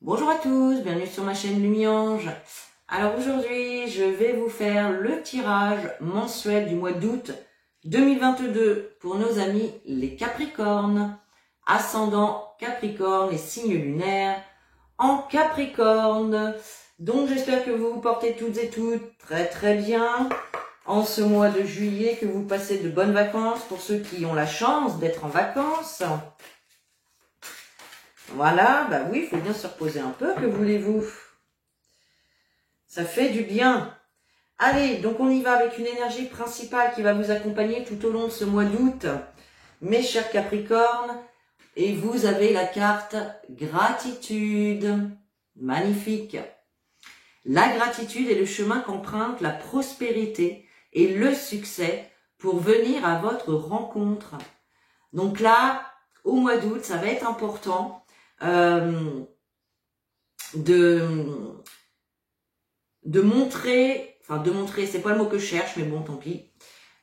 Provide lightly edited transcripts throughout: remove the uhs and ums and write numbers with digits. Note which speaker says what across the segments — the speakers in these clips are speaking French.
Speaker 1: Bonjour à tous, bienvenue sur ma chaîne Lumiange. Alors aujourd'hui, je vais vous faire le tirage mensuel du mois d'août 2022 pour nos amis les Capricornes, ascendant Capricorne et signe lunaire en Capricorne. Donc j'espère que vous vous portez toutes et toutes très bien en ce mois de juillet, que vous passez de bonnes vacances pour ceux qui ont la chance d'être en vacances. Voilà, bah oui, il faut bien se reposer un peu, que voulez-vous? Ça fait du bien. Allez, donc on y va avec une énergie principale qui va vous accompagner tout au long de ce mois d'août, mes chers Capricornes. Et vous avez la carte gratitude. Magnifique. La gratitude est le chemin qu'emprunte la prospérité et le succès pour venir à votre rencontre. Donc là, au mois d'août, ça va être important de montrer, c'est pas le mot que je cherche, mais bon, tant pis,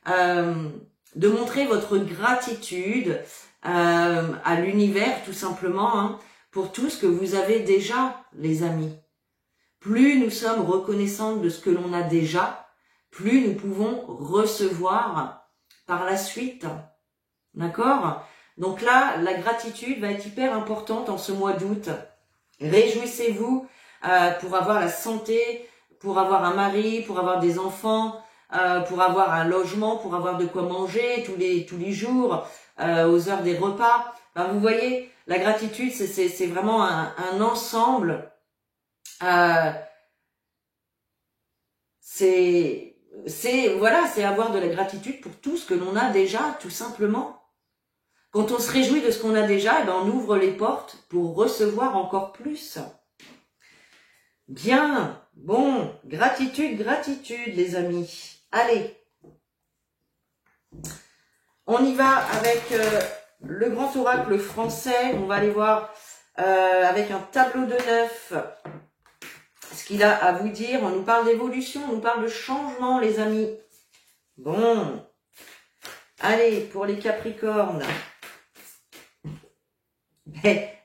Speaker 1: de montrer votre gratitude à l'univers, tout simplement, hein, pour tout ce que vous avez déjà, les amis. Plus nous sommes reconnaissants de ce que l'on a déjà, plus nous pouvons recevoir par la suite. D'accord ? Donc là, la gratitude va être hyper importante en ce mois d'août. Réjouissez-vous pour avoir la santé, pour avoir un mari, pour avoir des enfants, pour avoir un logement, pour avoir de quoi manger tous les jours, aux heures des repas. Ben, vous voyez, la gratitude, c'est vraiment un ensemble. C'est avoir de la gratitude pour tout ce que l'on a déjà, tout simplement. Quand on se réjouit de ce qu'on a déjà, eh ben on ouvre les portes pour recevoir encore plus. Bien, bon, gratitude, les amis. Allez, on y va avec le grand oracle français. On va aller voir avec un tableau de 9 ce qu'il a à vous dire. On nous parle d'évolution, on nous parle de changement, les amis. Bon, allez, pour les Capricornes.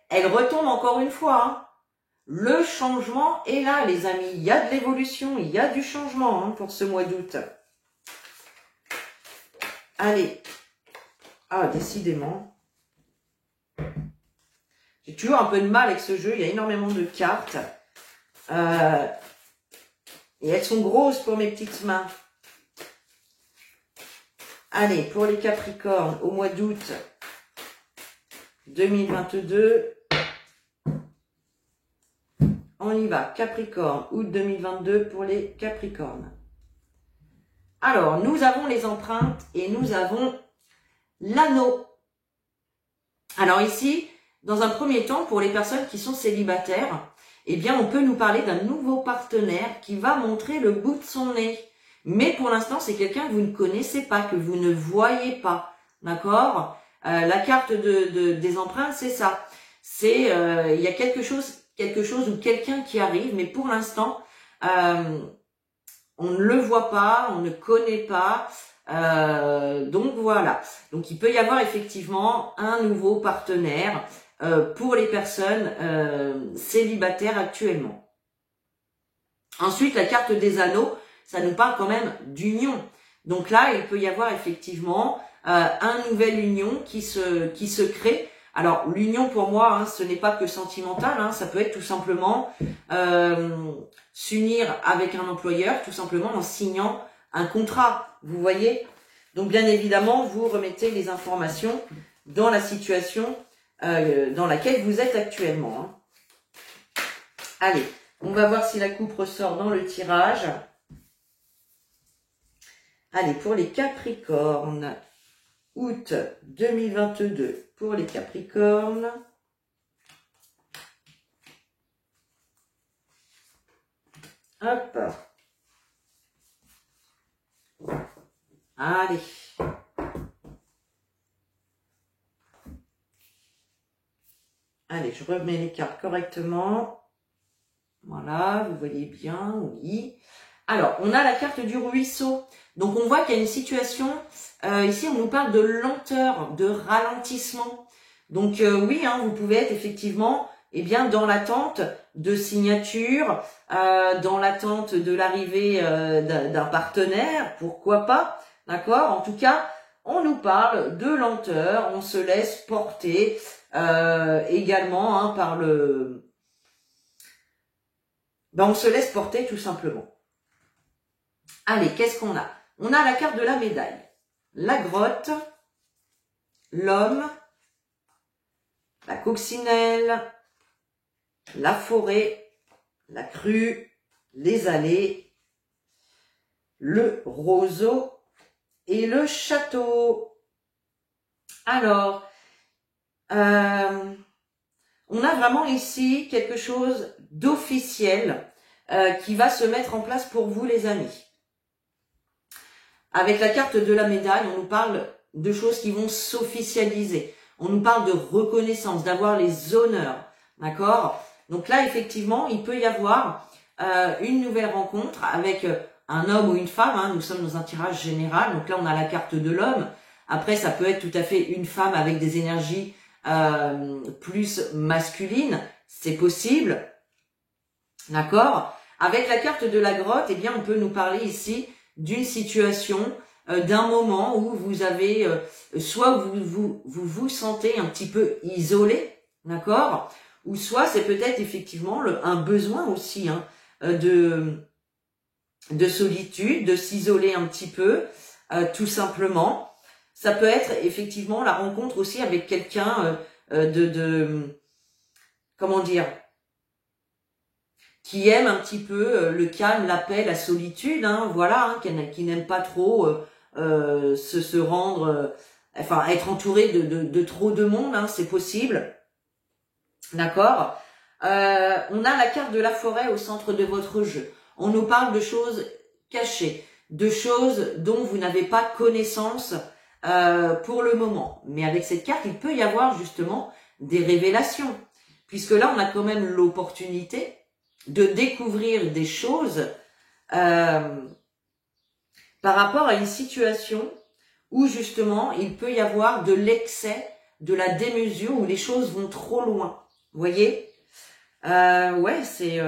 Speaker 1: Elle retombe encore une fois. Hein. Le changement est là, les amis. Il y a de l'évolution, il y a du changement hein, pour ce mois d'août. Allez. Ah, décidément. J'ai toujours un peu de mal avec ce jeu. Il y a énormément de cartes. Et elles sont grosses pour mes petites mains. Allez, pour les Capricornes, au mois d'août 2022, on y va. Capricorne, août 2022 pour les Capricornes. Alors, nous avons les empreintes et nous avons l'anneau. Alors ici, dans un premier temps, pour les personnes qui sont célibataires, eh bien, on peut nous parler d'un nouveau partenaire qui va montrer le bout de son nez. Mais pour l'instant, c'est quelqu'un que vous ne connaissez pas, que vous ne voyez pas. D'accord ? La carte des empreintes, c'est ça. C'est il y a quelque chose ou quelqu'un qui arrive, mais pour l'instant, on ne le voit pas, on ne connaît pas. Donc voilà. Donc il peut y avoir effectivement un nouveau partenaire pour les personnes célibataires actuellement. Ensuite, la carte des anneaux, ça nous parle quand même d'union. Donc là, il peut y avoir effectivement un nouvel union qui se crée. Alors l'union pour moi, hein, ce n'est pas que sentimental, hein, ça peut être tout simplement s'unir avec un employeur, tout simplement en signant un contrat. Vous voyez ? Donc bien évidemment, vous remettez les informations dans la situation dans laquelle vous êtes actuellement. Hein. Allez, on va voir si la coupe ressort dans le tirage. Allez, pour les Capricornes, août 2022, pour les Capricornes. Hop. Allez. Allez, je remets les cartes correctement. Voilà, vous voyez bien, oui. Alors, on a la carte du ruisseau. Donc, on voit qu'il y a une situation, ici, on nous parle de lenteur, de ralentissement. Donc, oui, hein, vous pouvez être effectivement eh bien, dans l'attente de signature, dans l'attente de l'arrivée d'un partenaire, pourquoi pas, d'accord? En tout cas, on nous parle de lenteur, on se laisse porter également hein, par le... Ben, on se laisse porter tout simplement. Allez, qu'est-ce qu'on a? On a la carte de la médaille. La grotte, l'homme, la coccinelle, la forêt, la crue, les allées, le roseau et le château. Alors, on a vraiment ici quelque chose d'officiel qui va se mettre en place pour vous les amis. Avec la carte de la médaille, on nous parle de choses qui vont s'officialiser. On nous parle de reconnaissance, d'avoir les honneurs, d'accord? Donc là, effectivement, il peut y avoir une nouvelle rencontre avec un homme ou une femme. Hein. Nous sommes dans un tirage général, donc là, on a la carte de l'homme. Après, ça peut être tout à fait une femme avec des énergies plus masculines. C'est possible, d'accord? Avec la carte de la grotte, eh bien, on peut nous parler ici d'une situation, d'un moment où vous avez, soit vous sentez un petit peu isolé, d'accord, ou soit c'est peut-être effectivement un besoin aussi hein, de solitude, de s'isoler un petit peu, tout simplement. Ça peut être effectivement la rencontre aussi avec quelqu'un comment dire, qui aime un petit peu le calme, la paix, la solitude, hein, voilà, hein, qui n'aime pas trop se rendre, enfin être entouré de trop de monde, hein, c'est possible, d'accord. On a la carte de la forêt au centre de votre jeu. On nous parle de choses cachées, de choses dont vous n'avez pas connaissance pour le moment. Mais avec cette carte, il peut y avoir justement des révélations, puisque là, on a quand même l'opportunité de découvrir des choses par rapport à une situation où justement il peut y avoir de l'excès, de la démesure, où les choses vont trop loin. Vous voyez? Ouais, c'est...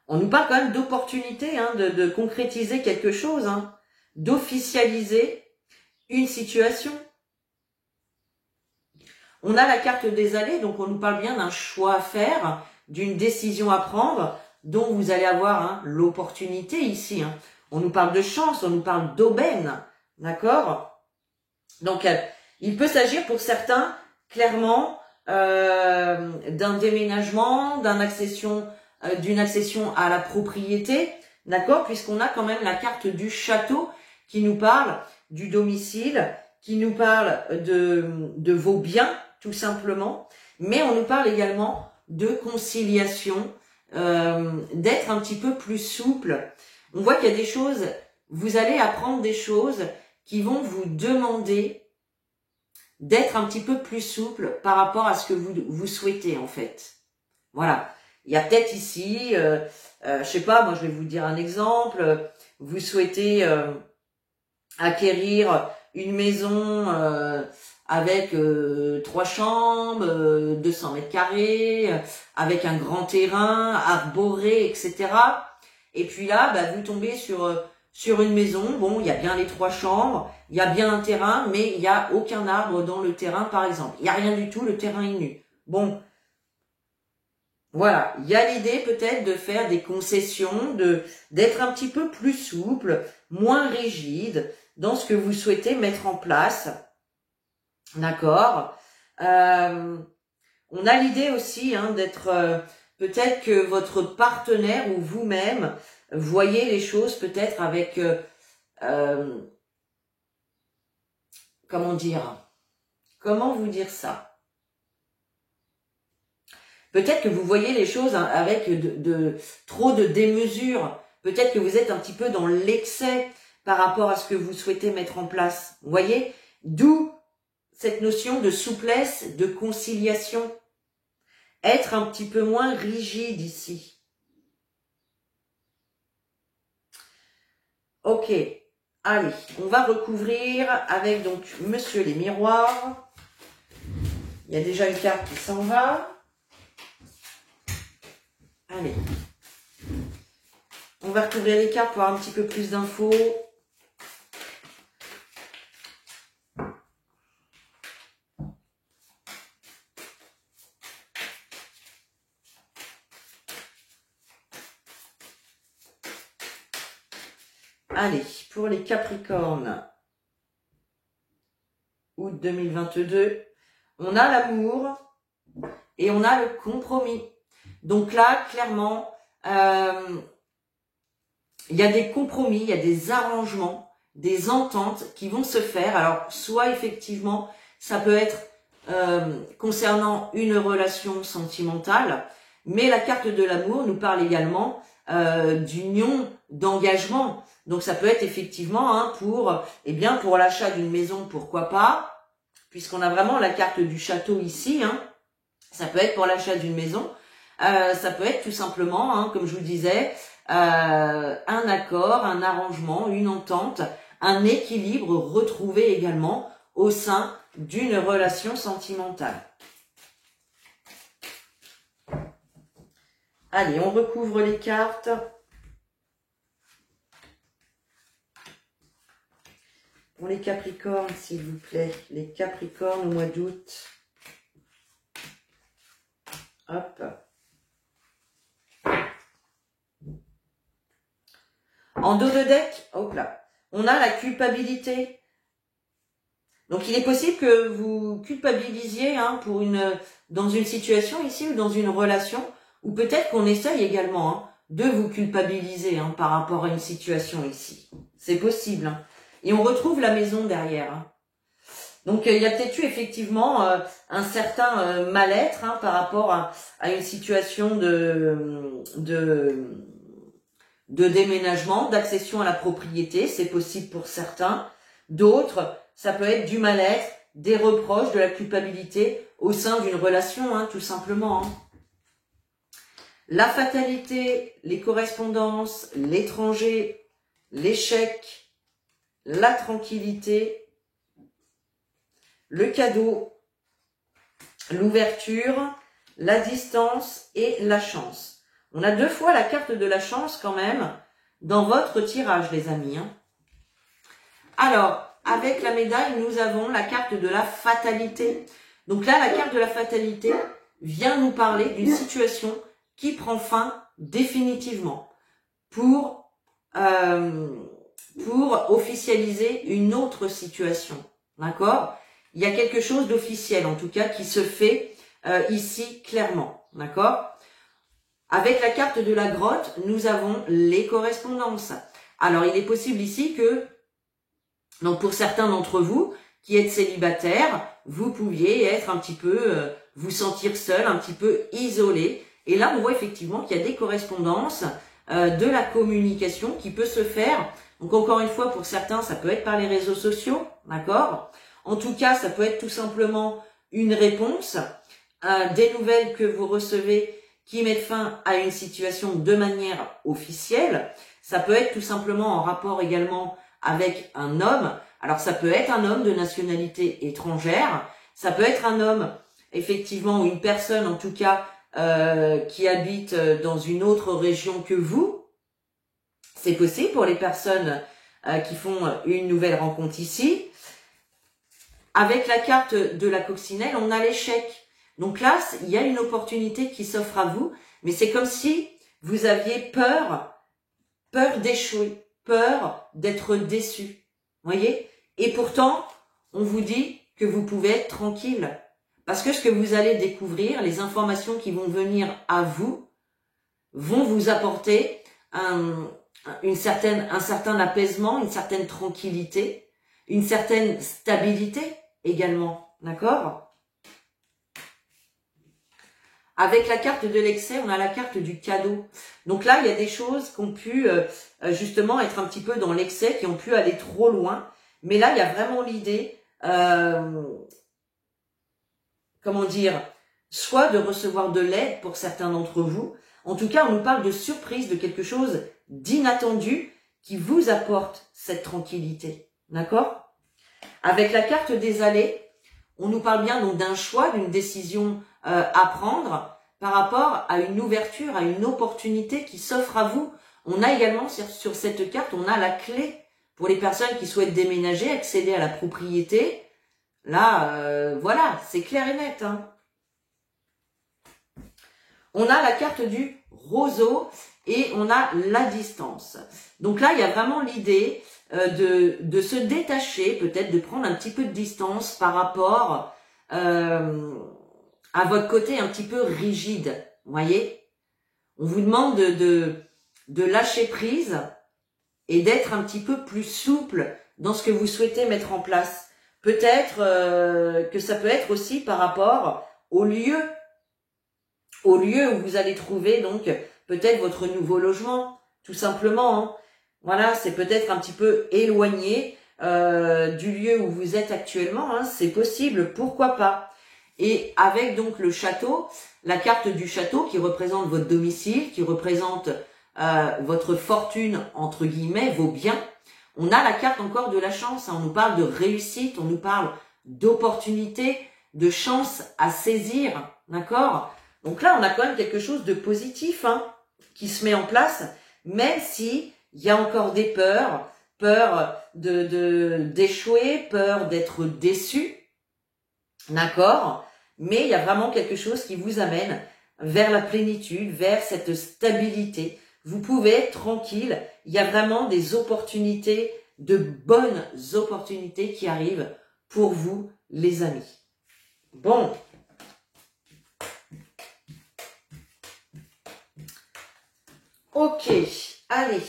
Speaker 1: On nous parle quand même d'opportunité, hein, de concrétiser quelque chose, hein, d'officialiser une situation. On a la carte des allées, donc on nous parle bien d'un choix à faire, d'une décision à prendre, dont vous allez avoir hein, l'opportunité ici. Hein. On nous parle de chance, on nous parle d'aubaine, d'accord? Donc, il peut s'agir pour certains, clairement, d'un déménagement, d'une accession à la propriété, d'accord? Puisqu'on a quand même la carte du château qui nous parle du domicile, qui nous parle de vos biens, tout simplement, mais on nous parle également de conciliation, d'être un petit peu plus souple. On voit qu'il y a des choses, vous allez apprendre des choses qui vont vous demander d'être un petit peu plus souple par rapport à ce que vous souhaitez en fait. Voilà. Il y a peut-être ici, je sais pas, moi je vais vous dire un exemple, vous souhaitez acquérir une maison avec 3 chambres, 200 mètres carrés, avec un grand terrain, arboré, etc. Et puis là, bah, vous tombez sur une maison, bon, il y a bien les 3 chambres, il y a bien un terrain, mais il n'y a aucun arbre dans le terrain, par exemple. Il n'y a rien du tout, le terrain est nu. Bon, voilà, il y a l'idée peut-être de faire des concessions, d'être un petit peu plus souple, moins rigide dans ce que vous souhaitez mettre en place. D'accord. On a l'idée aussi hein, d'être peut-être que votre partenaire ou vous-même voyez les choses peut-être avec comment vous dire ça? Peut-être que vous voyez les choses hein, avec trop de démesure. Peut-être que vous êtes un petit peu dans l'excès par rapport à ce que vous souhaitez mettre en place. Vous voyez? D'où cette notion de souplesse, de conciliation. Être un petit peu moins rigide ici. Ok. Allez, on va recouvrir avec donc Monsieur les miroirs. Il y a déjà une carte qui s'en va. Allez. On va recouvrir les cartes pour avoir un petit peu plus d'infos. Allez, pour les Capricornes, août 2022, on a l'amour et on a le compromis. Donc là, clairement, il y a des compromis, il y a des arrangements, des ententes qui vont se faire. Alors, soit effectivement, ça peut être concernant une relation sentimentale, mais la carte de l'amour nous parle également d'union, d'engagement. Donc ça peut être effectivement pour l'achat d'une maison, pourquoi pas, puisqu'on a vraiment la carte du château ici. Ça peut être pour l'achat d'une maison. Ça peut être tout simplement, comme je vous disais, un accord, un arrangement, une entente, un équilibre retrouvé également au sein d'une relation sentimentale. Allez, on recouvre les cartes. Pour les Capricornes, s'il vous plaît. Les Capricornes au mois d'août. Hop. En dos de deck, hop là, on a la culpabilité. Donc il est possible que vous culpabilisiez dans une situation ici ou dans une relation, ou peut-être qu'on essaye également de vous culpabiliser par rapport à une situation ici. C'est possible. Et on retrouve la maison derrière. Donc il y a peut-être eu effectivement un certain mal-être par rapport à une situation de déménagement, d'accession à la propriété, c'est possible pour certains. D'autres, ça peut être du mal-être, des reproches, de la culpabilité au sein d'une relation, tout simplement. La fatalité, les correspondances, l'étranger, l'échec, la tranquillité, le cadeau, l'ouverture, la distance et la chance. On a 2 fois la carte de la chance quand même dans votre tirage, les amis. Alors, avec la médaille, nous avons la carte de la fatalité. Donc là, la carte de la fatalité vient nous parler d'une situation qui prend fin définitivement pour officialiser une autre situation. D'accord ? Il y a quelque chose d'officiel, en tout cas, qui se fait ici clairement. D'accord ? Avec la carte de la grotte, nous avons les correspondances. Alors, il est possible ici que, donc pour certains d'entre vous qui êtes célibataires, vous pouviez être un petit peu, vous sentir seul, un petit peu isolé. Et là, on voit effectivement qu'il y a des correspondances, de la communication qui peut se faire. Donc encore une fois, pour certains, ça peut être par les réseaux sociaux, d'accord ? En tout cas, ça peut être tout simplement une réponse, des nouvelles que vous recevez qui mettent fin à une situation de manière officielle. Ça peut être tout simplement en rapport également avec un homme. Alors ça peut être un homme de nationalité étrangère, ça peut être un homme effectivement ou une personne en tout cas qui habite dans une autre région que vous. C'est possible pour les personnes qui font une nouvelle rencontre ici. Avec la carte de la coccinelle, on a l'échec. Donc là, il y a une opportunité qui s'offre à vous, mais c'est comme si vous aviez peur d'échouer, peur d'être déçu. Voyez ? Et pourtant, on vous dit que vous pouvez être tranquille. Parce que ce que vous allez découvrir, les informations qui vont venir à vous, vont vous apporter un certain apaisement, une certaine tranquillité, une certaine stabilité également. D'accord ? Avec la carte de l'excès, on a la carte du cadeau. Donc là, il y a des choses qui ont pu justement être un petit peu dans l'excès, qui ont pu aller trop loin. Mais là, il y a vraiment l'idée, soit de recevoir de l'aide pour certains d'entre vous. En tout cas, on nous parle de surprise, de quelque chose d'inattendu qui vous apporte cette tranquillité. D'accord? Avec la carte des allées, on nous parle bien donc d'un choix, d'une décision à prendre par rapport à une ouverture, à une opportunité qui s'offre à vous. On a également sur cette carte, on a la clé pour les personnes qui souhaitent déménager, accéder à la propriété. Là, voilà, c'est clair et net. Hein. On a la carte du roseau et on a la distance. Donc là, il y a vraiment l'idée de se détacher, peut-être de prendre un petit peu de distance par rapport à votre côté un petit peu rigide. Vous voyez? On vous demande de lâcher prise et d'être un petit peu plus souple dans ce que vous souhaitez mettre en place. Peut-être que ça peut être aussi par rapport au lieu où vous allez trouver donc peut-être votre nouveau logement, tout simplement. Hein. Voilà, c'est peut-être un petit peu éloigné du lieu où vous êtes actuellement. Hein. C'est possible, pourquoi pas. Et avec donc le château, la carte du château qui représente votre domicile, qui représente votre fortune, entre guillemets, vos biens. On a la carte encore de la chance. Hein. On nous parle de réussite, on nous parle d'opportunité, de chance à saisir. D'accord ? Donc là, on a quand même quelque chose de positif hein, qui se met en place, même si il y a encore des peurs, peur d'échouer, peur d'être déçu, d'accord? Mais il y a vraiment quelque chose qui vous amène vers la plénitude, vers cette stabilité. Vous pouvez être tranquille, il y a vraiment des opportunités, de bonnes opportunités qui arrivent pour vous, les amis. Bon. Ok, allez.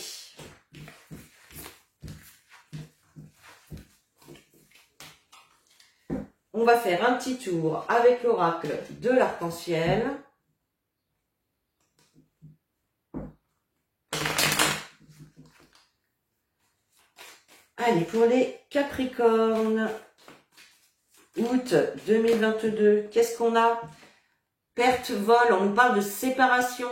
Speaker 1: On va faire un petit tour avec l'oracle de l'arc-en-ciel. Allez, pour les Capricornes, août 2022, qu'est-ce qu'on a? Perte, vol, on nous parle de séparation.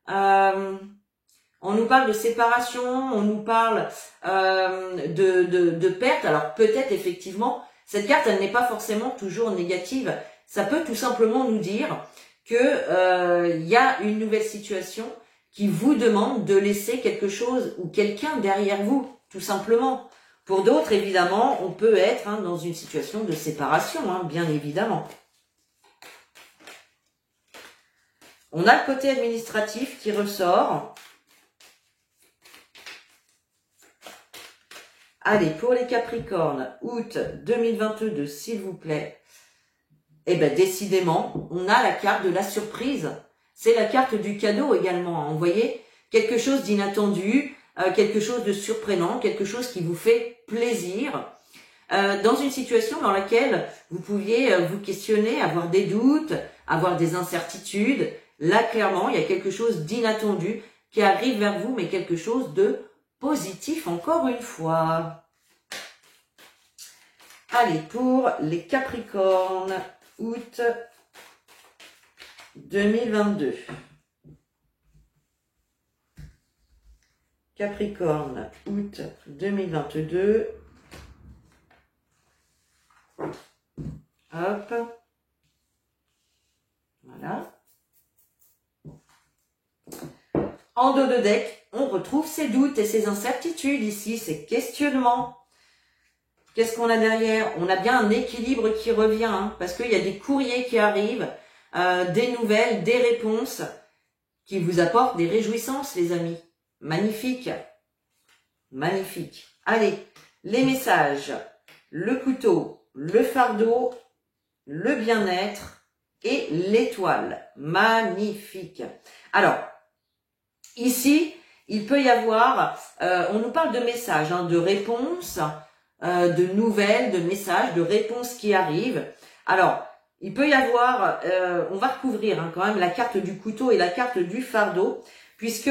Speaker 1: On nous parle de séparation, on nous parle de perte. Alors peut-être effectivement, cette carte, elle n'est pas forcément toujours négative. Ça peut tout simplement nous dire que y a une nouvelle situation qui vous demande de laisser quelque chose ou quelqu'un derrière vous, tout simplement. Pour d'autres, évidemment, on peut être hein, dans une situation de séparation, hein, bien évidemment. On a le côté administratif qui ressort. Allez, pour les Capricornes, août 2022, s'il vous plaît. Eh bien, décidément, on a la carte de la surprise. C'est la carte du cadeau également. Vous voyez, quelque chose d'inattendu, quelque chose de surprenant, quelque chose qui vous fait plaisir. Dans une situation dans laquelle vous pouviez vous questionner, avoir des doutes, avoir des incertitudes. Là, clairement, il y a quelque chose d'inattendu qui arrive vers vous, mais quelque chose de positif encore une fois. Allez, pour les Capricornes, août 2022. Capricorne, août 2022. Hop. Voilà. En dos de deck, on retrouve ses doutes et ses incertitudes ici, ses questionnements. Qu'est-ce qu'on a derrière? On a bien un équilibre qui revient, hein, parce qu'il y a des courriers qui arrivent, des nouvelles, des réponses qui vous apportent des réjouissances, les amis. Magnifique. Magnifique. Allez, les messages. Le couteau, le fardeau, le bien-être et l'étoile. Magnifique. Alors, ici, il peut y avoir, on nous parle de messages, hein, de réponses, de nouvelles, de messages, de réponses qui arrivent. Alors, il peut y avoir, on va recouvrir hein, quand même la carte du couteau et la carte du fardeau, puisque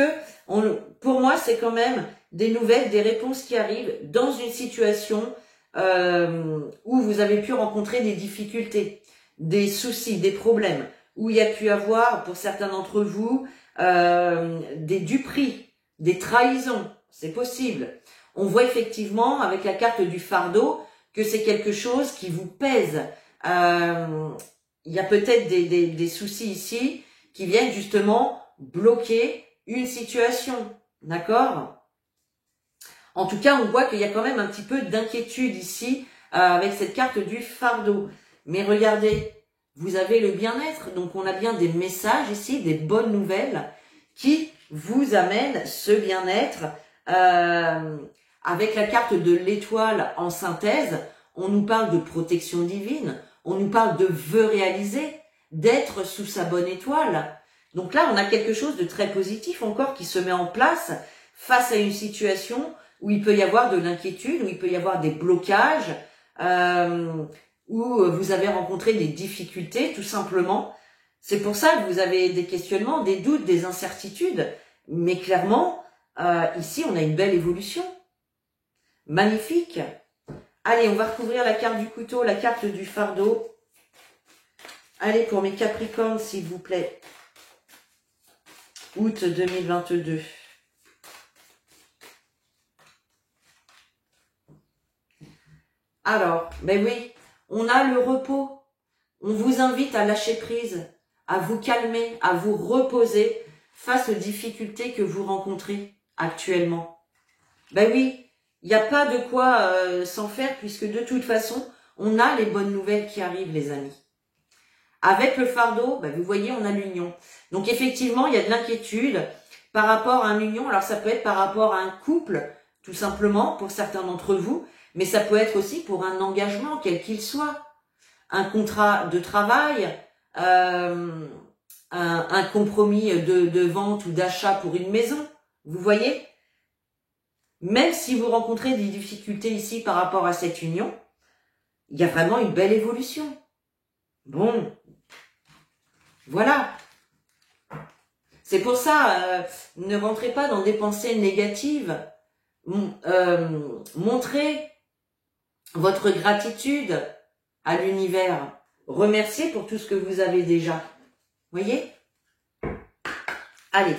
Speaker 1: pour moi, c'est quand même des nouvelles, des réponses qui arrivent dans une situation où vous avez pu rencontrer des difficultés, des soucis, des problèmes, où il y a pu avoir, pour certains d'entre vous, des duperies, des trahisons. c'est possible. On voit effectivement avec la carte du fardeau que c'est quelque chose qui vous pèse. Il y a peut-être des soucis ici qui viennent justement bloquer une situation. D'accord? En tout cas, on voit qu'il y a quand même un petit peu d'inquiétude ici avec cette carte du fardeau. Mais regardez, vous avez le bien-être. Donc, on a bien des messages ici, des bonnes nouvelles qui vous amènent ce bien-être. Avec la carte de l'étoile en synthèse, on nous parle de protection divine. On nous parle de vœux réalisés, d'être sous sa bonne étoile. Donc là, on a quelque chose de très positif encore qui se met en place face à une situation où il peut y avoir de l'inquiétude, où il peut y avoir des blocages, où vous avez rencontré des difficultés, tout simplement. C'est pour ça que vous avez des questionnements, des doutes, des incertitudes. Mais clairement, ici, on a une belle évolution. Magnifique. Allez, on va recouvrir la carte du couteau, la carte du fardeau. Allez, pour mes Capricornes, s'il vous plaît. Août 2022. Alors, ben oui, on a le repos. On vous invite à lâcher prise, à vous calmer, à vous reposer face aux difficultés que vous rencontrez actuellement. Ben oui, il n'y a pas de quoi s'en faire puisque de toute façon, on a les bonnes nouvelles qui arrivent, les amis. Avec le fardeau, ben vous voyez, on a l'union. Donc effectivement, il y a de l'inquiétude par rapport à une union. Alors ça peut être par rapport à un couple, tout simplement, pour certains d'entre vous. Mais ça peut être aussi pour un engagement, quel qu'il soit. Un contrat de travail, un compromis de vente ou d'achat pour une maison. Vous voyez? Même si vous rencontrez des difficultés ici par rapport à cette union, il y a vraiment une belle évolution. Bon, voilà. C'est pour ça, ne rentrez pas dans des pensées négatives. Montrez votre gratitude à l'univers. Remerciez pour tout ce que vous avez déjà. Voyez? Allez.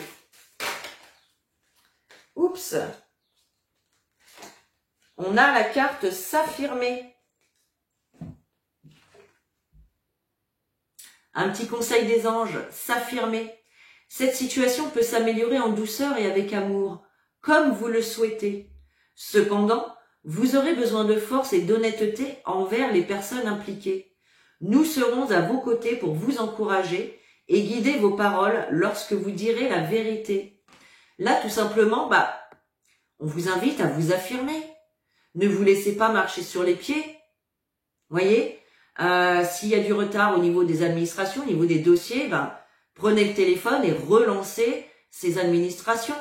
Speaker 1: Oups. On a la carte s'affirmer. Un petit conseil des anges, s'affirmer. Cette situation peut s'améliorer en douceur et avec amour, comme vous le souhaitez. Cependant, vous aurez besoin de force et d'honnêteté envers les personnes impliquées. Nous serons à vos côtés pour vous encourager et guider vos paroles lorsque vous direz la vérité. Là, tout simplement, on vous invite à vous affirmer. Ne vous laissez pas marcher sur les pieds. Voyez, s'il y a du retard au niveau des administrations, au niveau des dossiers, prenez le téléphone et relancez ces administrations.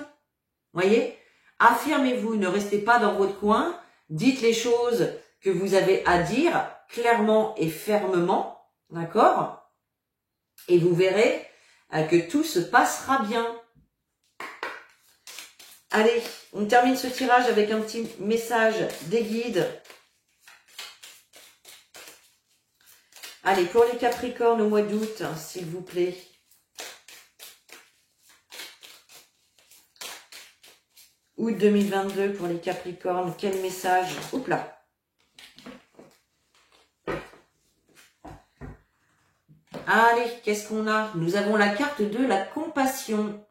Speaker 1: Voyez, affirmez-vous, ne restez pas dans votre coin. Dites les choses que vous avez à dire clairement et fermement, d'accord? Et vous verrez que tout se passera bien. Allez, on termine ce tirage avec un petit message des guides. Allez, pour les Capricornes au mois d'août, s'il vous plaît. Août 2022 pour les Capricornes, quel message? Oups là. Allez, qu'est-ce qu'on a? Nous avons la carte de la compassion.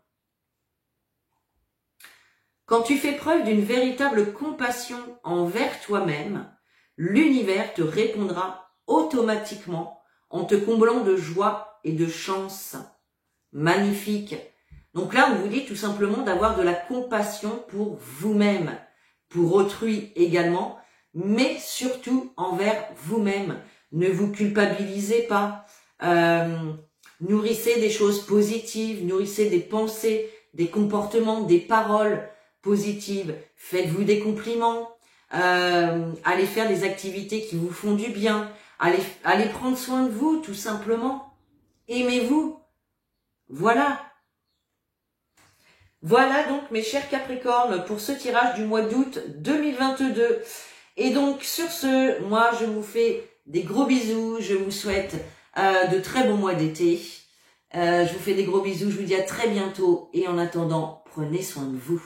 Speaker 1: Quand tu fais preuve d'une véritable compassion envers toi-même, l'univers te répondra automatiquement en te comblant de joie et de chance. Magnifique. Donc là, on vous dit tout simplement d'avoir de la compassion pour vous-même, pour autrui également, mais surtout envers vous-même. Ne vous culpabilisez pas. Nourrissez des choses positives, nourrissez des pensées, des comportements, des paroles positives. Faites-vous des compliments. Allez faire des activités qui vous font du bien. Allez prendre soin de vous, tout simplement. Aimez-vous. Voilà. Voilà donc mes chers Capricornes pour ce tirage du mois d'août 2022. Et donc sur ce, moi je vous fais des gros bisous, je vous souhaite de très bons mois d'été. Je vous fais des gros bisous, je vous dis à très bientôt et en attendant, prenez soin de vous.